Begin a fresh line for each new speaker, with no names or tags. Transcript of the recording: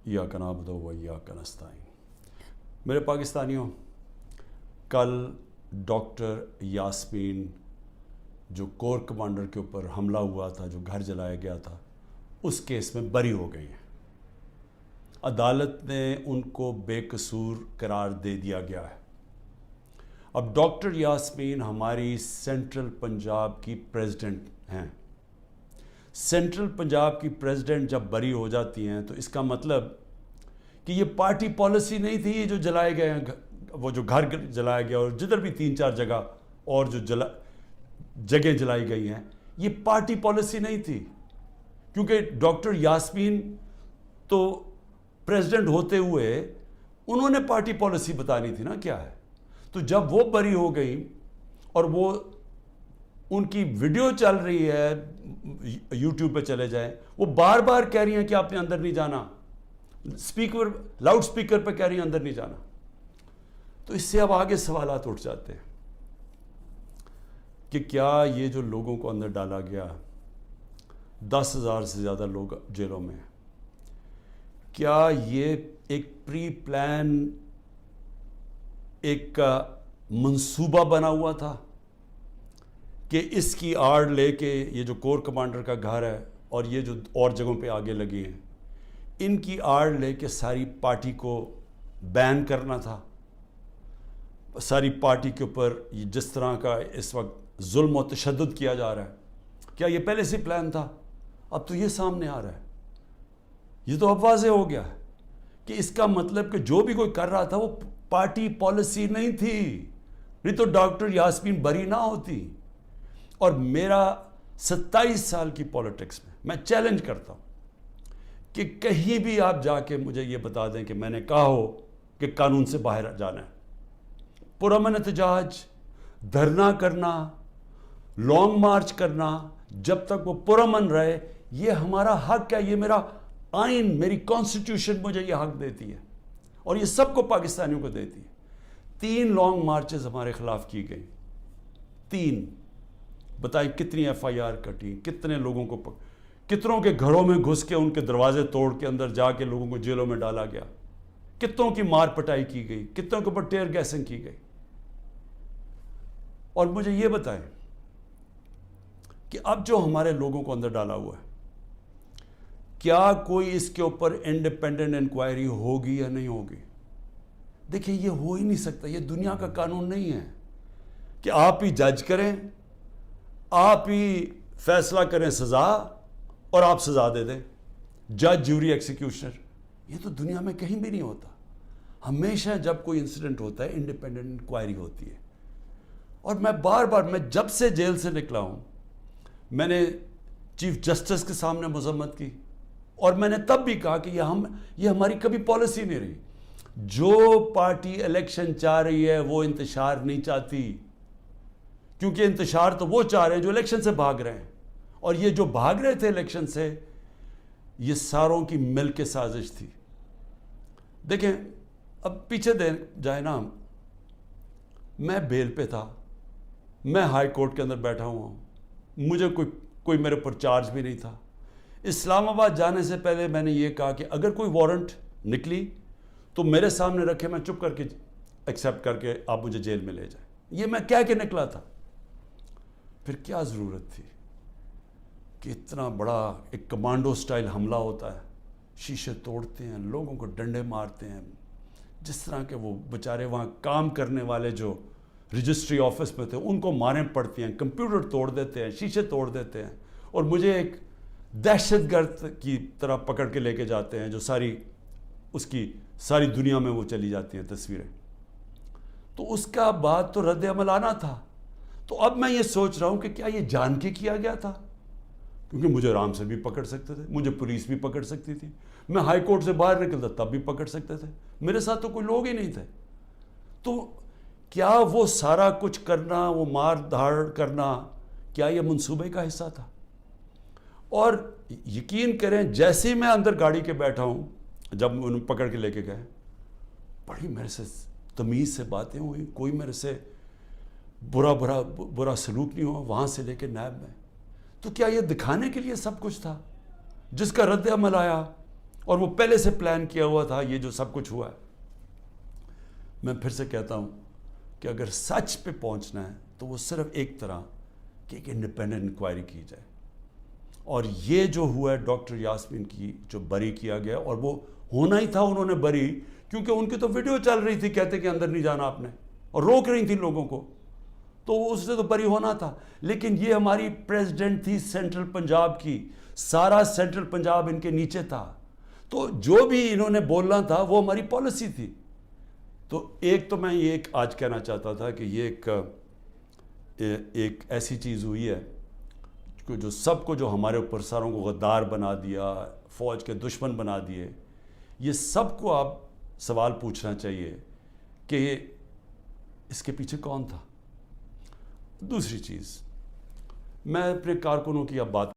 ایاک نعبد و ایاک نستعین۔ میرے پاکستانیوں، کل ڈاکٹر یاسمین جو کور کمانڈر کے اوپر حملہ ہوا تھا، جو گھر جلایا گیا تھا، اس کیس میں بری ہو گئی ہیں۔ عدالت نے ان کو بے قصور قرار دے دیا گیا ہے۔ اب ڈاکٹر یاسمین ہماری سینٹرل پنجاب کی پریزیڈنٹ ہیں۔ سینٹرل پنجاب کی پریزیڈنٹ جب بری ہو جاتی ہیں تو اس کا مطلب کہ یہ پارٹی پالیسی نہیں تھی، یہ جو جلائے گئے ہیں، وہ جو گھر جلایا گیا اور جدھر بھی 3-4 جگہ اور جو جگہیں جلائی گئی ہیں، یہ پارٹی پالیسی نہیں تھی، کیونکہ ڈاکٹر یاسمین تو پریزیڈنٹ ہوتے ہوئے انہوں نے پارٹی پالیسی بتانی تھی نا کیا ہے۔ تو جب وہ بری ہو گئی اور وہ ان کی ویڈیو چل رہی ہے، یوٹیوب پہ چلے جائیں، وہ بار بار کہہ رہی ہیں کہ آپ نے اندر نہیں جانا، لاؤڈ سپیکر پہ کہہ رہی ہیں اندر نہیں جانا۔ تو اس سے اب آگے سوالات اٹھ جاتے ہیں کہ کیا یہ جو لوگوں کو اندر ڈالا گیا، 10,000 سے زیادہ لوگ جیلوں میں ہیں، کیا یہ ایک پری پلان ایک منصوبہ بنا ہوا تھا کہ اس کی آڑ لے کے یہ جو کور کمانڈر کا گھر ہے اور یہ جو اور جگہوں پہ آگے لگی ہیں، ان کی آڑ لے کے ساری پارٹی کو بین کرنا تھا؟ ساری پارٹی کے اوپر جس طرح کا اس وقت ظلم و تشدد کیا جا رہا ہے، کیا یہ پہلے سے پلان تھا؟ اب تو یہ سامنے آ رہا ہے، یہ تو اب واضح ہو گیا ہے کہ اس کا مطلب کہ جو بھی کوئی کر رہا تھا وہ پارٹی پالیسی نہیں تھی، نہیں تو ڈاکٹر یاسمین بری نہ ہوتی۔ اور میرا 27 سال کی پولیٹکس میں چیلنج کرتا ہوں کہ کہیں بھی آپ جا کے مجھے یہ بتا دیں کہ میں نے کہا ہو کہ قانون سے باہر جانا ہے۔ پرامن احتجاج، دھرنا کرنا، لانگ مارچ کرنا، جب تک وہ پرامن رہے، یہ ہمارا حق ہے، یہ میرا آئین، میری کانسٹیٹیوشن مجھے یہ حق دیتی ہے اور یہ سب کو پاکستانیوں کو دیتی ہے۔ 3 لانگ مارچز ہمارے خلاف کی گئی، 3۔ بتائیں کتنی FIR کٹی، کتنے لوگوں کو کتنوں کے گھروں میں گھس کے ان کے دروازے توڑ کے اندر جا کے لوگوں کو جیلوں میں ڈالا گیا، کتنوں کی مار پٹائی کی گئی، کتنوں کے اوپر ٹیئر گیسنگ کی گئی۔ اور مجھے یہ بتائیں کہ اب جو ہمارے لوگوں کو اندر ڈالا ہوا ہے، کیا کوئی اس کے اوپر انڈیپینڈنٹ انکوائری ہوگی یا نہیں ہوگی؟ دیکھیں یہ ہو ہی نہیں سکتا، یہ دنیا کا قانون نہیں ہے کہ آپ ہی جج کریں، آپ ہی فیصلہ کریں سزا اور آپ سزا دے دیں، جج، جیوری، ایکسیکیوشنر۔ یہ تو دنیا میں کہیں بھی نہیں ہوتا۔ ہمیشہ جب کوئی انسیڈنٹ ہوتا ہے انڈیپینڈنٹ انکوائری ہوتی ہے۔ اور میں بار بار، میں جب سے جیل سے نکلا ہوں، میں نے چیف جسٹس کے سامنے مذمت کی اور میں نے تب بھی کہا کہ یہ ہماری کبھی پالیسی نہیں رہی۔ جو پارٹی الیکشن چاہ رہی ہے وہ انتشار نہیں چاہتی، کیونکہ انتشار تو وہ چاہ رہے ہیں جو الیکشن سے بھاگ رہے ہیں، اور یہ جو بھاگ رہے تھے الیکشن سے، یہ ساروں کی مل کے سازش تھی۔ دیکھیں اب پیچھے جائے نا، میں بیل پہ تھا، میں ہائی کورٹ کے اندر بیٹھا ہوا ہوں، مجھے کوئی میرے پر چارج بھی نہیں تھا۔ اسلام آباد جانے سے پہلے میں نے یہ کہا کہ اگر کوئی وارنٹ نکلی تو میرے سامنے رکھے، میں چپ کر کے ایکسیپٹ کر کے آپ مجھے جیل میں لے جائیں۔ یہ میں کہہ کے نکلا تھا۔ پھر کیا ضرورت تھی کہ اتنا بڑا ایک کمانڈو سٹائل حملہ ہوتا ہے، شیشے توڑتے ہیں، لوگوں کو ڈنڈے مارتے ہیں، جس طرح کے وہ بیچارے وہاں کام کرنے والے جو رجسٹری آفس میں تھے ان کو ماریں پڑتی ہیں، کمپیوٹر توڑ دیتے ہیں، شیشے توڑ دیتے ہیں، اور مجھے ایک دہشت گرد کی طرح پکڑ کے لے کے جاتے ہیں، جو اس کی ساری دنیا میں وہ چلی جاتی ہیں تصویریں۔ تو اس کا بعد تو رد عمل آنا تھا۔ تو اب میں یہ سوچ رہا ہوں کہ کیا یہ جان کے کیا گیا تھا؟ کیونکہ مجھے آرام سے بھی پکڑ سکتے تھے، مجھے پولیس بھی پکڑ سکتی تھی، میں ہائی کورٹ سے باہر نکلتا تب بھی پکڑ سکتے تھے، میرے ساتھ تو کوئی لوگ ہی نہیں تھے۔ تو کیا وہ سارا کچھ کرنا، وہ مار دھاڑ کرنا، کیا یہ منصوبے کا حصہ تھا؟ اور یقین کریں، جیسے ہی میں اندر گاڑی کے بیٹھا ہوں، جب انہوں پکڑ کے لے کے گئے، بڑی میرے سے تمیز سے باتیں ہوئی، کوئی میرے سے برا سلوک نہیں ہوا، وہاں سے لے کے نیب میں۔ تو کیا یہ دکھانے کے لیے سب کچھ تھا؟ جس کا رد عمل آیا اور وہ پہلے سے پلان کیا ہوا تھا یہ جو سب کچھ ہوا ہے. میں پھر سے کہتا ہوں کہ اگر سچ پہ پہنچنا ہے تو وہ صرف ایک طرح کہ ایک انڈیپینڈنٹ انکوائری کی جائے. اور یہ جو ہوا ہے ڈاکٹر یاسمین کی جو بری کیا گیا، اور وہ ہونا ہی تھا انہوں نے بری، کیونکہ ان کی تو ویڈیو چل رہی تھی کہتے کہ اندر نہیں جانا آپ نے، اور روک رہی تھی لوگوں کو، تو اس سے تو بری ہونا تھا. لیکن یہ ہماری پریزیڈنٹ تھی سینٹرل پنجاب کی، سارا سینٹرل پنجاب ان کے نیچے تھا، تو جو بھی انہوں نے بولنا تھا وہ ہماری پالیسی تھی. تو ایک تو میں یہ آج کہنا چاہتا تھا کہ یہ ایک ایسی چیز ہوئی ہے کہ جو سب کو، جو ہمارے اوپر ساروں کو غدار بنا دیا، فوج کے دشمن بنا دیے، یہ سب کو آپ سوال پوچھنا چاہیے کہ اس کے پیچھے کون تھا. دوسری چیز، میں اپنے کارکنوں کی اب بات